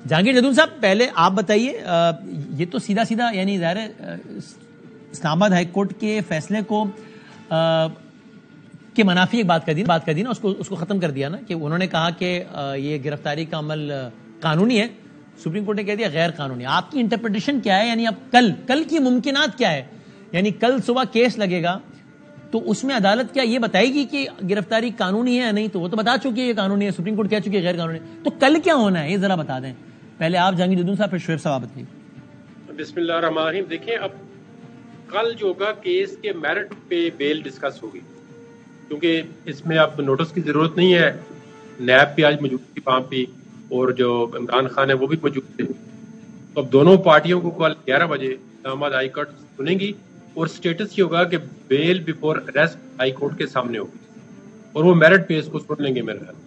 جہانگیر جدون صاحب پہلے آپ بتائیے، یہ تو سیدھا سیدھا یعنی ظاہر ہے اسلام آباد ہائی کورٹ کے فیصلے کو کے منافی ایک بات کر دی نا، اس کو ختم کر دیا نا، کہ انہوں نے کہا کہ یہ گرفتاری کا عمل قانونی ہے، سپریم کورٹ نے کہہ دیا غیر قانونی. آپ کی انٹرپریٹیشن کیا ہے؟ یعنی اب کل کی ممکنات کیا ہے؟ یعنی کل صبح کیس لگے گا تو اس میں عدالت کیا یہ بتائے گی کہ گرفتاری قانونی ہے یا نہیں؟ تو وہ تو بتا چکی ہے یہ قانونی ہے، سپریم کورٹ کہہ چکی ہے غیر قانونی ہے. تو کل کیا ہونا ہے یہ ذرا بتا دیں. پہلے آپ جہانگیر جدون صاحب، پھر شعیب صاحب بتائیے. بسم اللہ الرحمن الرحیم. دیکھیں اب کل جو ہوگا کیس کے میرٹ پہ بیل ڈسکس ہوگی، کیونکہ اس میں اب نوٹس کی ضرورت نہیں ہے. نیب بھی آج موجود تھی وہاں پہ، اور جو عمران خان ہے وہ بھی موجود تھے. تو اب دونوں پارٹیوں کو کل 11 بجے اسلام آباد ہائی کورٹ سنیں گی، اور سٹیٹس یہ ہوگا کہ بیل بیفور اریسٹ ہائی کورٹ کے سامنے ہوگی، اور وہ میرٹ پہ اس کو سن لیں گے میرے خیال.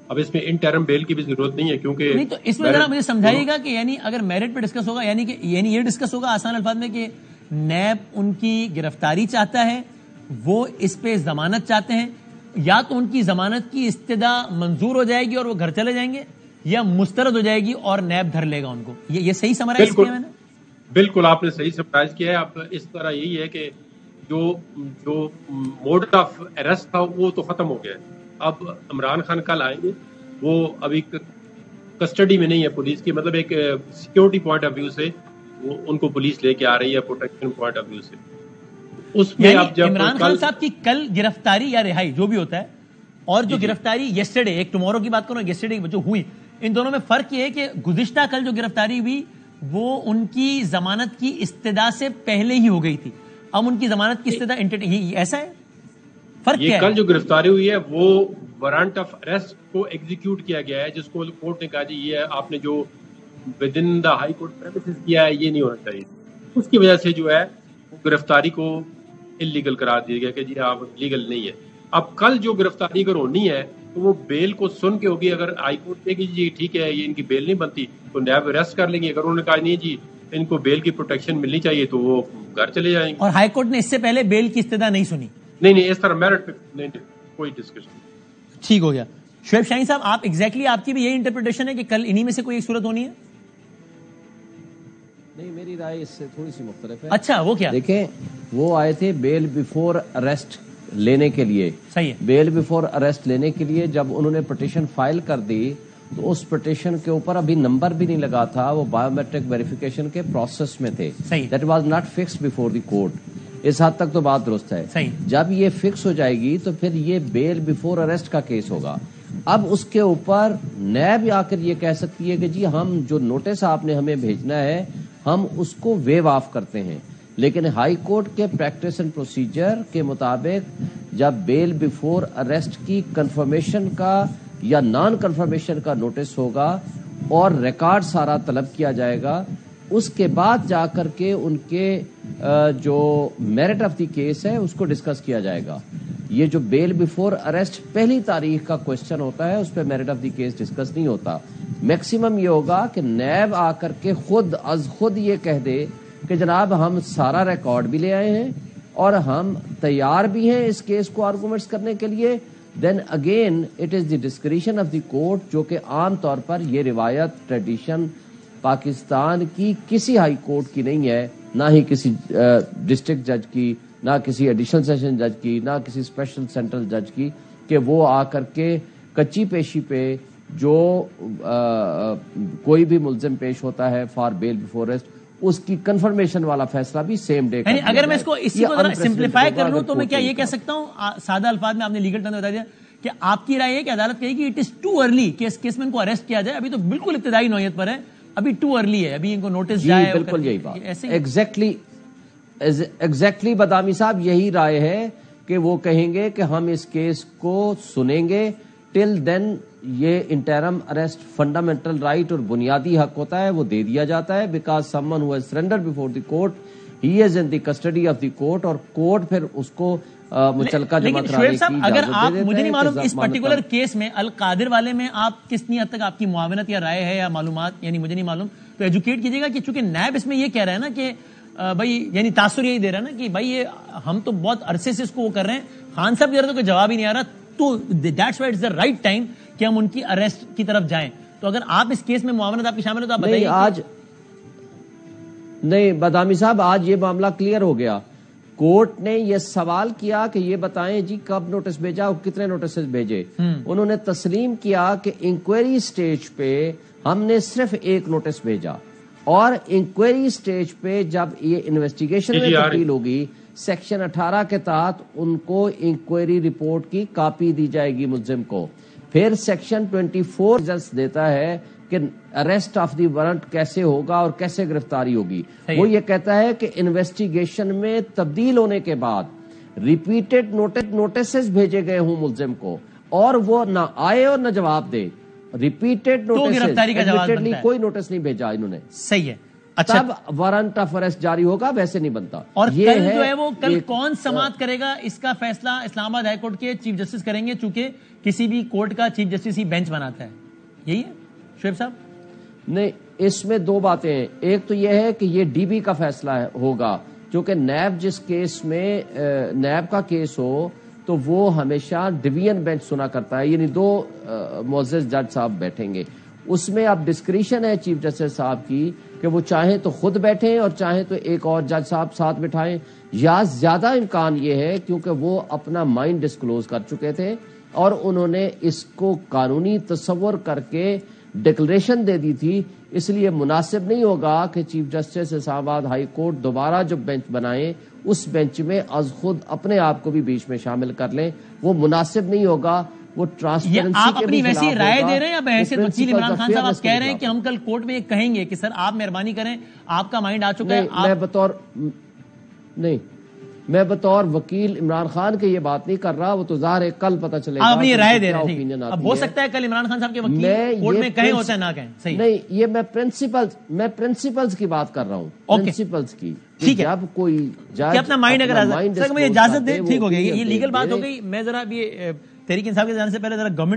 اب اس میں انٹرم بیل کی بھی ضرورت نہیں ہے، کیونکہ نہیں. تو اس میں ذرا مجھے سمجھائیے گا کہ یعنی اگر میرٹ پہ ڈسکس ہوگا، یعنی یہ ڈسکس ہوگا آسان الفاظ میں کہ نیب ان کی گرفتاری چاہتا ہے، وہ اس پہ ضمانت چاہتے ہیں، یا تو ان کی ضمانت کی استدعا منظور ہو جائے گی اور وہ گھر چلے جائیں گے، یا مسترد ہو جائے گی اور نیب دھر لے گا ان کو. یہ صحیح سمرائز کیا میں نے؟ بالکل آپ نے صحیح سمرائز کیا ہے. اب اس طرح یہی ہے کہ جو موڈ آف اریسٹ تھا وہ تو ختم ہو گیا ہے. اب عمران خان کل آئیں گے، وہ ابھی کسٹڈی میں نہیں ہے پولیس کی، مطلب ایک سیکیورٹی پوائنٹ آف ویو سے وہ ان کو پولیس لے کے آ رہی ہے، پروٹیکشن پوائنٹ آف ویو سے. اس میں اب جب عمران خان صاحب کی کل گرفتاری یا رہائی جو بھی ہوتا ہے، اور جو گرفتاری یسٹرڈے، ایک ٹمورو کی بات کروں، یسٹرڈے جو ہوئی، ان دونوں میں فرق یہ ہے کہ گزشتہ کل جو گرفتاری ہوئی وہ ان کی ضمانت کی استدعا سے پہلے ہی ہو گئی تھی. اب ان کی ضمانت کی استدعا ایسا ہے فرق کیا ہے؟ کل جو گرفتاری ہوئی ہے وہ وارنٹ آف اریسٹ کو ایگزیکیوٹ کیا گیا ہے، جس کو کورٹ نے کہا جی یہ آپ نے جو with in the high court premises کیا ہے یہ نہیں ہونا چاہیے. اس کی وجہ سے جو ہے گرفتاری کو انلیگل قرار دیا گیا کہ جی آپ لیگل نہیں ہے. اب کل جو گرفتاری اگر ہونی ہے تو وہ بیل کو سن کے ہوگی. اگر ہائی کورٹ کہے گی جی ٹھیک ہے یہ ان کی بیل نہیں بنتی تو نیب اریسٹ کر لیں گے. اگر انہوں نے کہا نہیں جی ان کو بیل کی پروٹیکشن ملنی چاہیے تو وہ گھر چلے جائیں گے. اور ہائی کورٹ نے اس سے پہلے بیل کی استدعا نہیں سنی؟ نہیں اس طرح میرٹ پہ نہیں کوئی ڈسکشن. ٹھیک ہو گیا. شعیب شاہین صاحب، آپ ایگزیکٹلی آپ کی بھی یہی انٹرپریٹیشن ہے کہ کل انہی میں سے کوئی ایک صورت ہونی ہے؟ نہیں، میری رائے اس سے تھوڑی سی مختلف ہے. اچھا، وہ کیا؟ دیکھیں، وہ آئے تھے بیل بیفور اریسٹ لینے کے لیے. صحیح ہے. بیل بیفور اریسٹ لینے کے لیے جب انہوں نے پٹیشن فائل کر دی تو اس پٹیشن کے اوپر ابھی نمبر بھی نہیں لگا تھا، وہ بایو میٹرک ویریفیکیشن کے پروسیس میں تھے. That was not fix before the court. اس حد تک تو بات درست ہے. جب یہ فکس ہو جائے گی تو پھر یہ بیل بیفور اریسٹ کا کیس ہوگا. اب اس کے اوپر نیب آ کر یہ کہہ سکتی ہے کہ جی ہم جو نوٹس آپ نے ہمیں بھیجنا ہے ہم اس کو ویو آف کرتے ہیں. لیکن ہائی کورٹ کے پریکٹس اینڈ پروسیجر کے مطابق جب بیل بیفور اریسٹ کی کنفرمیشن کا یا نان کنفرمیشن کا نوٹس ہوگا اور ریکارڈ سارا طلب کیا جائے گا، اس کے بعد جا کر کے ان کے جو میرٹ آف دی کیس ہے اس کو ڈسکس کیا جائے گا. یہ جو بیل بیفور اریسٹ پہلی تاریخ کا کوشچن ہوتا ہے اس پہ merit of the case discuss نہیں ہوتا. میکسیمم یہ ہوگا کہ نیب آ کر کے خود یہ کہہ دے کہ جناب ہم سارا ریکارڈ بھی لے آئے ہیں اور ہم تیار بھی ہیں اس کیس کو آرگومنٹس کرنے کے لیے. Then again it is the discretion of the court, جو کہ عام طور پر یہ روایت ٹریڈیشن پاکستان کی کسی ہائی کورٹ کی نہیں ہے، نہ ہی کسی ڈسٹرکٹ جج کی، نہ کسی ایڈیشنل سیشن جج کی، نہ کسی اسپیشل سینٹرل جج کی، کہ وہ آ کر کے کچی پیشی پہ جو کوئی بھی ملزم پیش ہوتا ہے فار بیل بیفور اریسٹ اس کی کنفرمیشن والا فیصلہ بھی سیم ڈے. اگر میں اس کو اسی کو ذرا سمپلیفائی کر لوں تو میں کیا یہ کہہ سکتا ہوں سادہ الفاظ میں، آپ نے لیگل ٹرم بتا دیا، کہ آپ کی رائے ہے کہ عدالت کہے گی اٹ از ٹو ارلی کہ اس کیس میں ان کو اریسٹ کیا جائے، ابھی تو بالکل ابتدائی نوعیت پر ہے، ابھی ٹو ارلی ہے، ابھی ان کو نوٹس جائے. بالکل یہی بات ایگزیکٹلی بادامی صاحب یہی رائے ہے کہ وہ کہیں گے کہ ہم اس کیس کو سنیں گے. ٹل دین یہ انٹرم اریسٹ فنڈامنٹل رائٹ اور بنیادی حق ہوتا ہے، وہ دے دیا جاتا ہے، because some one who has surrender before the court he is in the custody of the court, اور کورٹ پھر اس کو مچلکہ جمع کرانے کی اجازت دے دیتا ہے. اگر آپ مجھے نہیں معلوم اس پرٹیکولر کیس میں القادر والے میں آپ کتنی حد تک آپ کی معاونت یا رائے ہے یا معلومات، یعنی مجھے نہیں معلوم، تو ایجوکیٹ کیجیے گا. کہ چونکہ نیب اس میں یہ کہہ رہا ہے نا کہ بھائی، یعنی تاثر یہی دے رہا ہے نا کہ بھائی یہ ہم تو بہت عرصے سے اس کو وہ کر رہے ہیں، خان صاحب کہہ رہے تو کوئی جواب ہی نہیں آ رہا، تو that's why it's the right time کہ ہم ان کی اریسٹ کی طرف جائیں. تو اگر آپ اس کیس میں معاونت آپ کی شامل ہو تو آپ بتائیے. آج نہیں بدامی صاحب، آج یہ معاملہ کلیئر ہو گیا. کورٹ نے یہ سوال کیا کہ یہ بتائیں جی کب نوٹس بھیجا اور کتنے نوٹسز بھیجے. انہوں نے تسلیم کیا کہ انکوائری سٹیج پہ ہم نے صرف ایک نوٹس بھیجا، اور انکوائری سٹیج پہ جب یہ انویسٹیگیشن میں تبدیل ہوگی سیکشن 18 کے تحت ان کو انکوائری رپورٹ کی کاپی دی جائے گی ملزم کو. پھر سیکشن 24 دیتا ہے کہ اریسٹ آف دی وارنٹ کیسے ہوگا اور کیسے گرفتاری ہوگی. وہ یہ کہتا ہے کہ انویسٹیگیشن میں تبدیل ہونے کے بعد ریپیٹڈ نوٹسز بھیجے گئے ہوں ملزم کو، اور وہ نہ آئے اور نہ جواب دے. ریپیٹڈ نوٹسز، کوئی نوٹس نہیں بھیجا انہوں نے. صحیح ہے. اچھا، تب وارنٹ آف اریسٹ جاری ہوگا، ویسے نہیں بنتا. اور کل جو ہے وہ کل کون سماعت کرے گا اس کا فیصلہ اسلام آباد ہائی کورٹ کے چیف جسٹس کریں گے، چونکہ کسی بھی کورٹ کا چیف جسٹس ہی بینچ بناتا ہے. یہی ہے شعیب صاحب؟ نہیں، اس میں دو باتیں ہیں. ایک تو یہ ہے کہ یہ ڈی بی کا فیصلہ ہوگا، کیونکہ نیب جس کیس میں نیب کا کیس ہو تو وہ ہمیشہ ڈویژن بینچ سنا کرتا ہے، یعنی دو معزز جج صاحب بیٹھیں گے. اس میں اب ڈسکریشن ہے چیف جسٹس صاحب کی کہ وہ چاہیں تو خود بیٹھیں اور چاہیں تو ایک اور جج صاحب ساتھ بٹھائیں، یا زیادہ امکان یہ ہے کیونکہ وہ اپنا مائنڈ ڈسکلوز کر چکے تھے اور انہوں نے اس کو قانونی تصور کر کے ڈکلریشن دے دی تھی، اس لیے مناسب نہیں ہوگا کہ چیف جسٹس اسلام آباد ہائی کورٹ دوبارہ جو بینچ بنائیں اس بینچ میں از خود اپنے آپ کو بھی بیچ میں شامل کر لیں. وہ مناسب نہیں ہوگا، وہ ٹرانسپیرنسی آپ اپنی ویسی رائے دے رہے ہیں یا بحیثیت وکیل عمران خان صاحب آپ کہہ رہے ہیں کہ ہم کل کورٹ میں یہ کہیں گے کہ سر آپ مہربانی کریں، آپ کا مائنڈ آ چکا ہے؟ میں بطور وکیل عمران خان کے یہ بات نہیں کر رہا، وہ تو ظاہر ہے کل پتہ چلے گا. آپ اپنی رائے دے رہے ہیں. اب ہو سکتا ہے کل عمران خان صاحب کے وکیل کورٹ میں کہیں ہوتا ہے نہ کہیں. صحیح نہیں، یہ میں پرنسپلز کی بات کر رہا ہوں، پرنسپلز کی. ٹھیک ہے، جب کوئی جج اپنا مائنڈ اگر مجھے اجازت دے، ٹھیک ہو گئی، یہ لیگل بات ہو گئی. میں ذرا یہ تحریک انصاف کے جانے سے پہلے ذرا گورنمنٹ